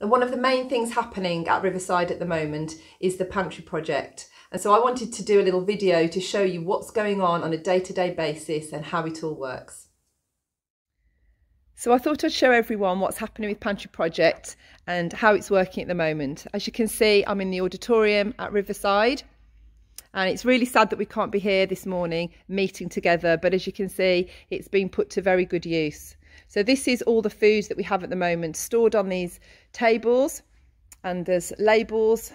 And one of the main things happening at Riverside at the moment is the Pantry Project. And so I wanted to do a little video to show you what's going on a day-to-day basis and how it all works. So I thought I'd show everyone what's happening with Pantry Project and how it's working at the moment. As you can see, I'm in the auditorium at Riverside, and it's really sad that we can't be here this morning meeting together, but as you can see, it's been put to very good use. So this is all the food that we have at the moment stored on these tables, and there's labels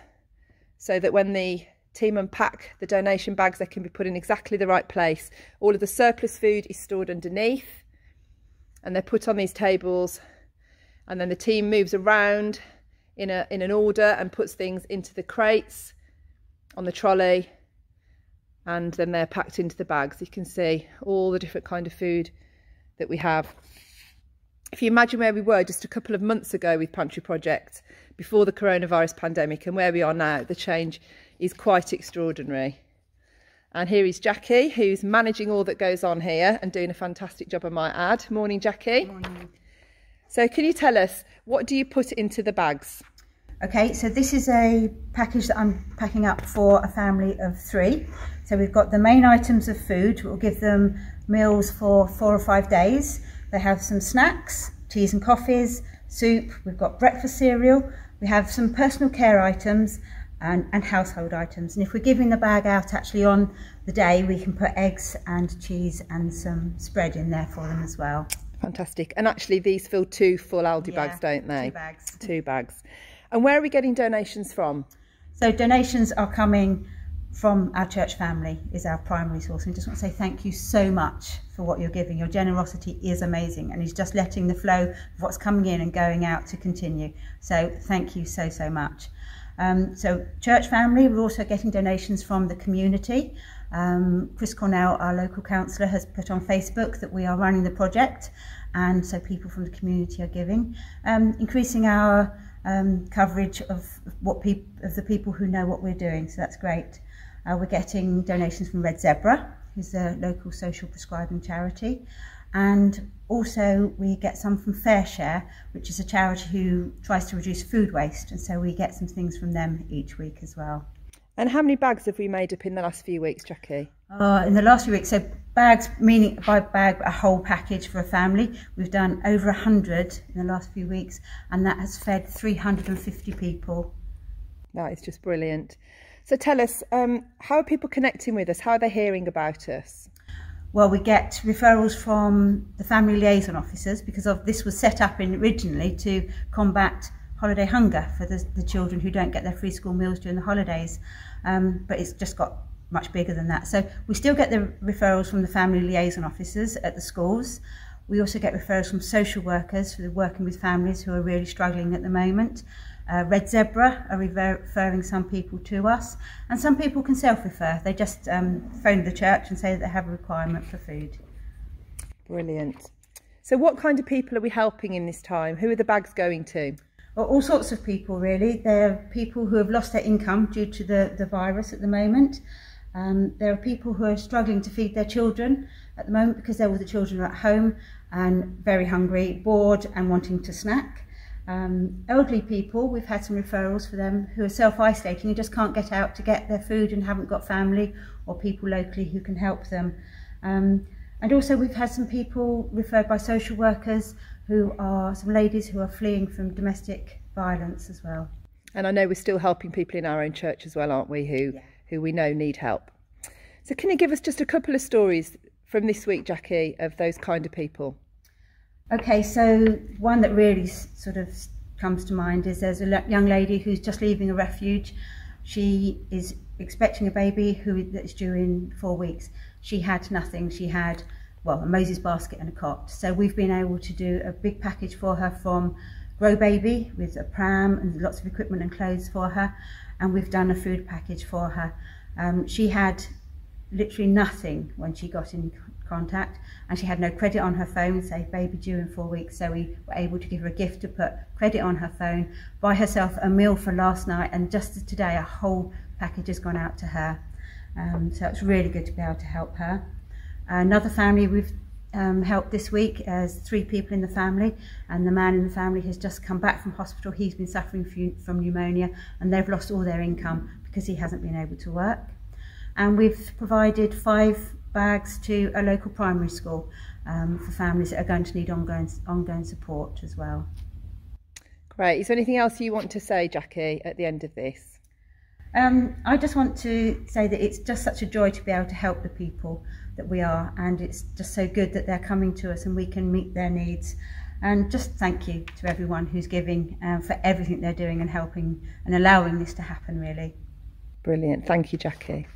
so that when the team unpack the donation bags, they can be put in exactly the right place. All of the surplus food is stored underneath, and they're put on these tables, and then the team moves around in an order and puts things into the crates on the trolley, and then they're packed into the bags. You can see all the different kind of food that we have. If you imagine where we were just a couple of months ago with Pantry Project before the coronavirus pandemic and where we are now, the change is quite extraordinary. And here is Jackie, who's managing all that goes on here and doing a fantastic job, I might add. Morning, Jackie. Morning. So can you tell us, what do you put into the bags? Okay, so this is a package that I'm packing up for a family of 3. So we've got the main items of food. We'll give them meals for 4 or 5 days. They have some snacks, teas and coffees, soup. We've got breakfast cereal. We have some personal care items and household items. And if we're giving the bag out actually on the day, we can put eggs and cheese and some spread in there for them as well. Fantastic. And actually these fill 2 full Aldi bags, don't they? 2 bags. 2 bags. And where are we getting donations from? So donations are coming from our church family, is our primary source. And I just want to say thank you so much for what you're giving. Your generosity is amazing, and is just letting the flow of what's coming in and going out to continue. So thank you so much. So church family, we're also getting donations from the community. Chris Cornell, our local councillor, has put on Facebook that we are running the project, and so people from the community are giving, increasing our coverage of the people who know what we're doing. So that's great. We're getting donations from Red Zebra, who's a local social prescribing charity, and also we get some from Fair Share, which is a charity who tries to reduce food waste, and so we get some things from them each week as well. And how many bags have we made up in the last few weeks, Jackie? In the last few weeks, so bags, meaning by bag a whole package for a family, we've done over 100 in the last few weeks, and that has fed 350 people. That is just brilliant. So tell us, how are people connecting with us? How are they hearing about us? Well, we get referrals from the family liaison officers, because this was set up originally to combat holiday hunger for the children who don't get their free school meals during the holidays, but it's just got much bigger than that. So we still get the referrals from the family liaison officers at the schools. We also get referrals from social workers who are working with families who are really struggling at the moment. Red Zebra are referring some people to us, and some people can self-refer. They just phone the church and say that they have a requirement for food. Brilliant. So what kind of people are we helping in this time? Who are the bags going to? Well, all sorts of people really. There are people who have lost their income due to the virus at the moment. There are people who are struggling to feed their children at the moment because all the children are at home and very hungry, bored and wanting to snack. Elderly people, we've had some referrals for them who are self-isolating and just can't get out to get their food and haven't got family or people locally who can help them. And also we've had some people referred by social workers who are some ladies who are fleeing from domestic violence as well. And I know we're still helping people in our own church as well, aren't we, who we know need help. So can you give us just a couple of stories from this week, Jackie, of those kind of people? Okay, so one that really sort of comes to mind is there's a young lady who's just leaving a refuge. She is expecting a baby that's due in 4 weeks. She had nothing. She had, well, a Moses basket and a cot. So we've been able to do a big package for her from Grow Baby with a pram and lots of equipment and clothes for her. And we've done a food package for her. She had literally nothing when she got in contact, and she had no credit on her phone, say baby due in 4 weeks, so we were able to give her a gift to put credit on her phone, buy herself a meal for last night, and just today a whole package has gone out to her. So it's really good to be able to help her. Another family we've help this week as 3 people in the family, and the man in the family has just come back from hospital. He's been suffering from pneumonia, and they've lost all their income because he hasn't been able to work. And we've provided 5 bags to a local primary school for families that are going to need ongoing support as well. Great. Is there anything else you want to say, Jackie, at the end of this? I just want to say that it's just such a joy to be able to help the people that we are, and it's just so good that they're coming to us and we can meet their needs. And just thank you to everyone who's giving for everything they're doing and helping and allowing this to happen, really. Brilliant. Thank you, Jackie.